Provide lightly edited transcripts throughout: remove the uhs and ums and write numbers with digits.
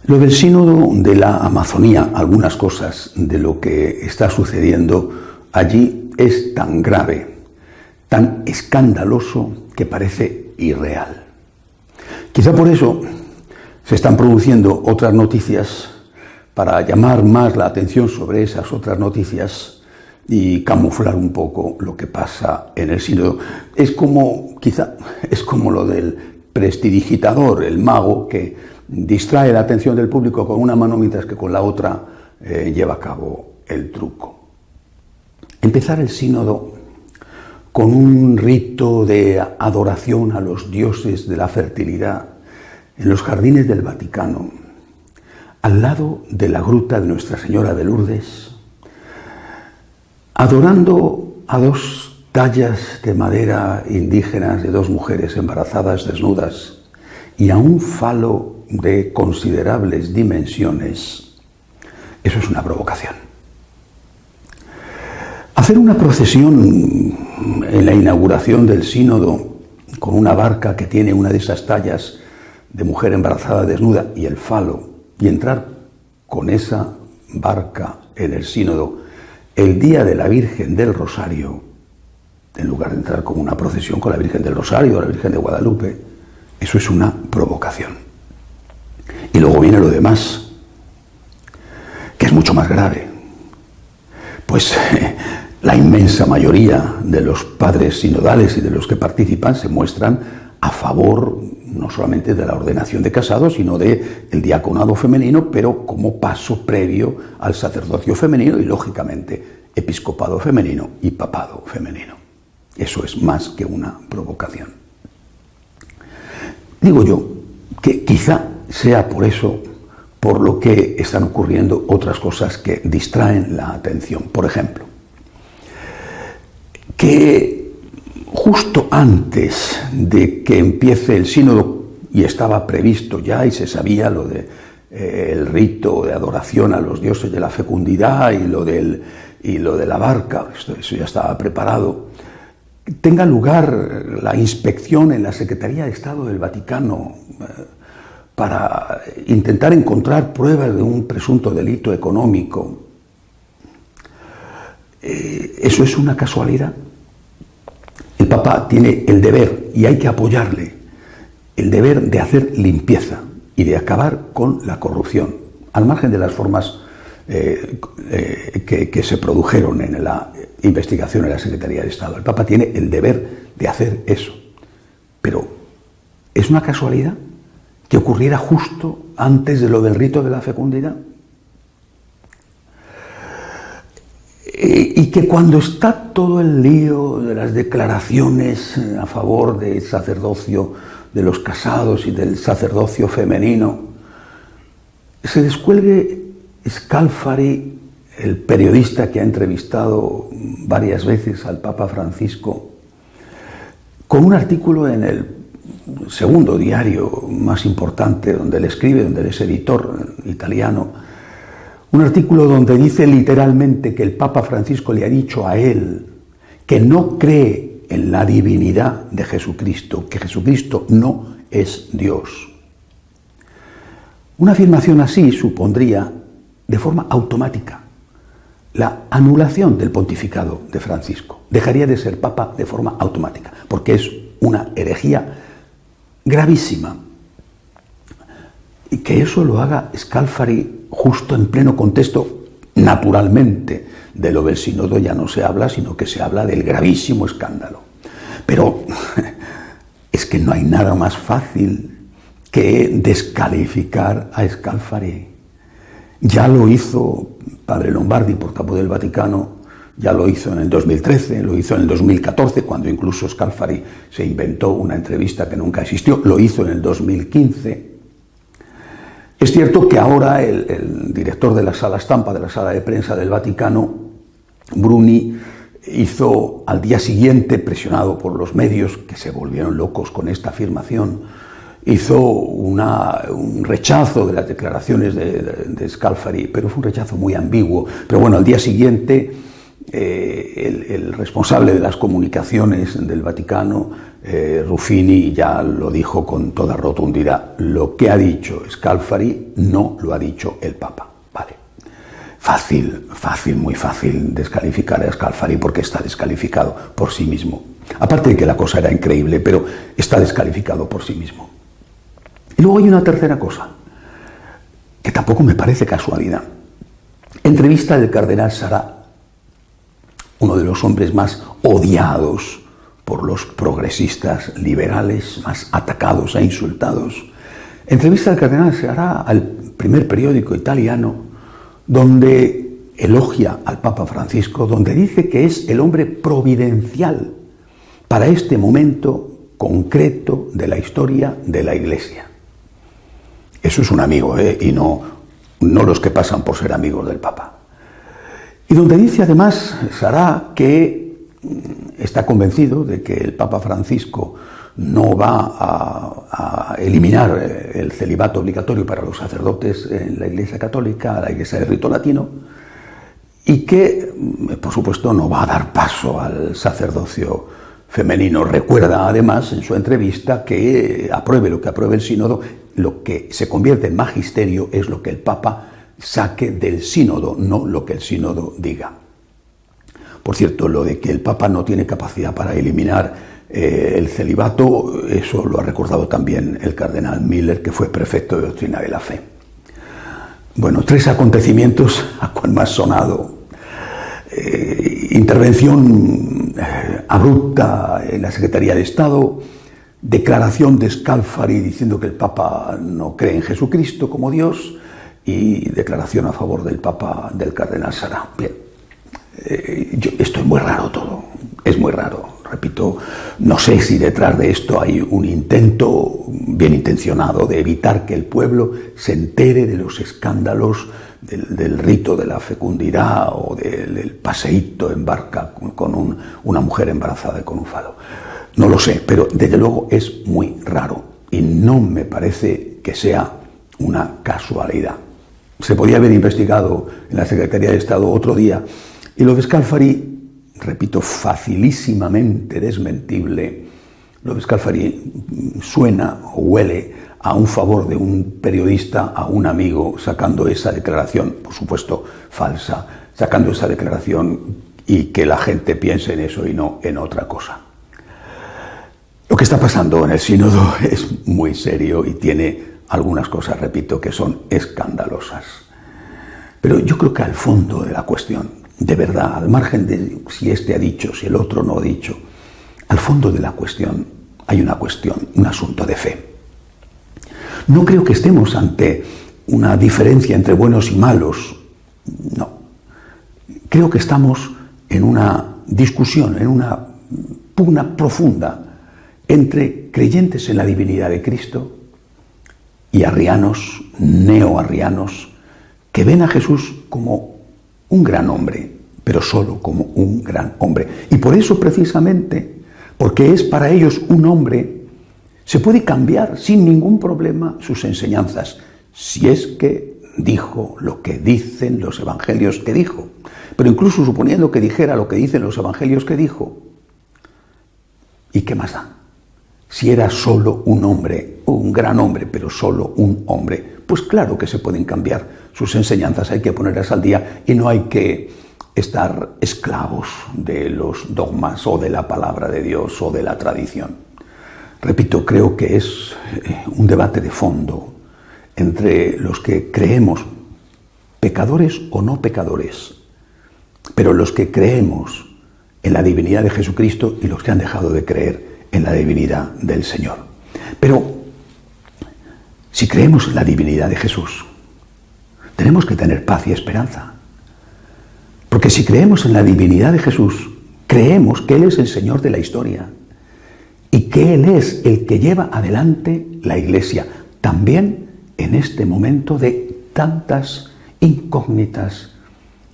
Lo del sínodo de la Amazonía, algunas cosas de lo que está sucediendo allí es tan grave, tan escandaloso, que parece irreal. Quizá por eso se están produciendo otras noticias para llamar más la atención sobre esas otras noticias y camuflar un poco lo que pasa en el sínodo. Es como lo del prestidigitador, el mago que distrae la atención del público con una mano mientras que con la otra lleva a cabo el truco. Empezar el sínodo con un rito de adoración a los dioses de la fertilidad en los jardines del Vaticano, al lado de la gruta de Nuestra Señora de Lourdes, adorando a dos tallas de madera indígenas de dos mujeres embarazadas desnudas y a un falo de considerables dimensiones, eso es una provocación. Hacer una procesión en la inauguración del sínodo con una barca que tiene una de esas tallas de mujer embarazada desnuda y el falo, y entrar con esa barca en el sínodo el día de la Virgen del Rosario, en lugar de entrar con una procesión con la Virgen del Rosario o la Virgen de Guadalupe, eso es una provocación. Y luego viene lo demás, que es mucho más grave. Pues la inmensa mayoría de los padres sinodales y de los que participan se muestran a favor no solamente de la ordenación de casados, sino del diaconado femenino, pero como paso previo al sacerdocio femenino y, lógicamente, episcopado femenino y papado femenino. Eso es más que una provocación. Digo yo que quizá sea por eso por lo que están ocurriendo otras cosas que distraen la atención. Por ejemplo, que justo antes de que empiece el sínodo, y estaba previsto ya y se sabía lo de el rito de adoración a los dioses de la fecundidad y lo de la barca, eso ya estaba preparado, tenga lugar la inspección en la Secretaría de Estado del Vaticano para intentar encontrar pruebas de un presunto delito económico. ¿Eso es una casualidad? El Papa tiene el deber, y hay que apoyarle, el deber de hacer limpieza y de acabar con la corrupción, al margen de las formas que se produjeron en la investigación en la Secretaría de Estado. El Papa tiene el deber de hacer eso. Pero, ¿es una casualidad que ocurriera justo antes de lo del rito de la fecundidad? Y que cuando está todo el lío de las declaraciones a favor del sacerdocio de los casados y del sacerdocio femenino, se descuelgue Scalfari, el periodista que ha entrevistado varias veces al Papa Francisco, con un artículo en el segundo diario más importante donde él escribe, donde él es editor italiano, un artículo donde dice literalmente que el Papa Francisco le ha dicho a él que no cree en la divinidad de Jesucristo, que Jesucristo no es Dios. Una afirmación así supondría, de forma automática, la anulación del pontificado de Francisco. Dejaría de ser Papa de forma automática, porque es una herejía gravísima. Y que eso lo haga Scalfari justo en pleno contexto, naturalmente, de lo del sínodo ya no se habla, sino que se habla del gravísimo escándalo. Pero es que no hay nada más fácil que descalificar a Scalfari. Ya lo hizo Padre Lombardi, portavoz del Vaticano, ya lo hizo en el 2013, lo hizo en el 2014, cuando incluso Scalfari se inventó una entrevista que nunca existió, lo hizo en el 2015. Es cierto que ahora el director de la sala estampa, de la sala de prensa del Vaticano, Bruni, hizo al día siguiente, presionado por los medios que se volvieron locos con esta afirmación, hizo un rechazo de las declaraciones de Scalfari, pero fue un rechazo muy ambiguo. Pero bueno, al día siguiente el responsable de las comunicaciones del Vaticano Ruffini ya lo dijo con toda rotundidad. Lo que ha dicho Scalfari no lo ha dicho el Papa. Vale. Fácil, muy fácil descalificar a Scalfari porque está descalificado por sí mismo. Aparte de que la cosa era increíble, pero está descalificado por sí mismo. Y luego hay una tercera cosa, que tampoco me parece casualidad. Entrevista del cardenal Sarà, uno de los hombres más odiados por los progresistas liberales, más atacados e insultados. Entrevista del cardenal Sarà al primer periódico italiano, donde elogia al Papa Francisco, donde dice que es el hombre providencial para este momento concreto de la historia de la Iglesia. Eso es un amigo, y no los que pasan por ser amigos del Papa. Y donde dice además Sarà que está convencido de que el Papa Francisco no va a eliminar el celibato obligatorio para los sacerdotes en la Iglesia Católica, la Iglesia del Rito Latino, y que, por supuesto, no va a dar paso al sacerdocio femenino. Recuerda, además, en su entrevista, que apruebe lo que apruebe el sínodo, lo que se convierte en magisterio es lo que el Papa saque del sínodo, no lo que el sínodo diga. Por cierto, lo de que el Papa no tiene capacidad para eliminar el celibato, eso lo ha recordado también el cardenal Miller, que fue prefecto de Doctrina de la Fe. Bueno, 3 acontecimientos a cual más sonado. Intervención abrupta en la Secretaría de Estado, declaración de Scalfari diciendo que el Papa no cree en Jesucristo como Dios y declaración a favor del Papa del cardenal Sarà. Bien. Esto es muy raro todo, es muy raro. Repito, no sé si detrás de esto hay un intento bien intencionado de evitar que el pueblo se entere de los escándalos del rito de la fecundidad o del paseíto en barca con una mujer embarazada y con un falo. No lo sé, pero desde luego es muy raro y no me parece que sea una casualidad. Se podía haber investigado en la Secretaría de Estado otro día. Y lo de Scalfari, repito, facilísimamente desmentible. Lo de Scalfari suena o huele a un favor de un periodista a un amigo sacando esa declaración, por supuesto falsa, sacando esa declaración y que la gente piense en eso y no en otra cosa. Lo que está pasando en el sínodo es muy serio y tiene algunas cosas, repito, que son escandalosas. Pero yo creo que al fondo de la cuestión, de verdad, al margen de si este ha dicho, si el otro no ha dicho, al fondo de la cuestión hay una cuestión, un asunto de fe. No creo que estemos ante una diferencia entre buenos y malos, no. Creo que estamos en una discusión, en una pugna profunda entre creyentes en la divinidad de Cristo y arrianos, neoarrianos, que ven a Jesús como un gran hombre, pero solo como un gran hombre. Y por eso, precisamente, porque es para ellos un hombre, se puede cambiar sin ningún problema sus enseñanzas, si es que dijo lo que dicen los evangelios que dijo. Pero incluso suponiendo que dijera lo que dicen los evangelios que dijo, ¿y qué más da? Si era solo un hombre, un gran hombre, pero solo un hombre, pues claro que se pueden cambiar sus enseñanzas, hay que ponerlas al día y no hay que estar esclavos de los dogmas o de la palabra de Dios o de la tradición. Repito, creo que es un debate de fondo entre los que creemos, pecadores o no pecadores, pero los que creemos en la divinidad de Jesucristo y los que han dejado de creer en la divinidad del Señor. Pero si creemos en la divinidad de Jesús, tenemos que tener paz y esperanza. Porque si creemos en la divinidad de Jesús, creemos que Él es el Señor de la historia y que Él es el que lleva adelante la Iglesia, también en este momento de tantas incógnitas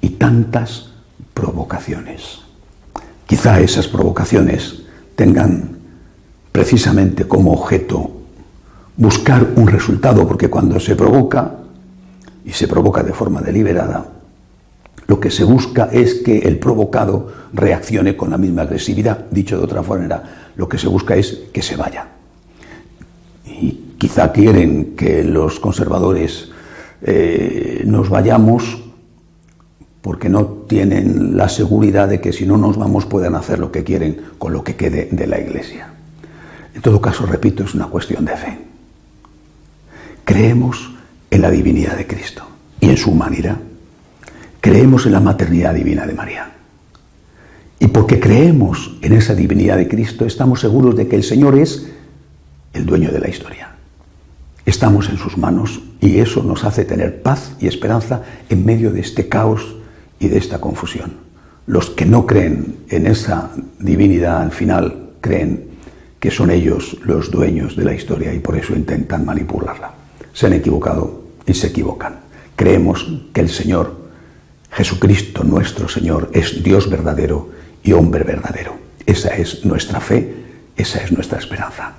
y tantas provocaciones. Quizá esas provocaciones tengan precisamente como objeto buscar un resultado, porque cuando se provoca, y se provoca de forma deliberada, lo que se busca es que el provocado reaccione con la misma agresividad. Dicho de otra manera, lo que se busca es que se vaya. Y quizá quieren que los conservadores nos vayamos porque no tienen la seguridad de que si no nos vamos puedan hacer lo que quieren con lo que quede de la Iglesia. En todo caso, repito, es una cuestión de fe. Creemos en la divinidad de Cristo y en su humanidad. Creemos en la maternidad divina de María. Y porque creemos en esa divinidad de Cristo, estamos seguros de que el Señor es el dueño de la historia. Estamos en sus manos y eso nos hace tener paz y esperanza en medio de este caos y de esta confusión. Los que no creen en esa divinidad al final creen que son ellos los dueños de la historia y por eso intentan manipularla. Se han equivocado y se equivocan. Creemos que el Señor, Jesucristo nuestro Señor, es Dios verdadero y hombre verdadero. Esa es nuestra fe, esa es nuestra esperanza.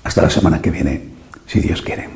Hasta la semana que viene, si Dios quiere.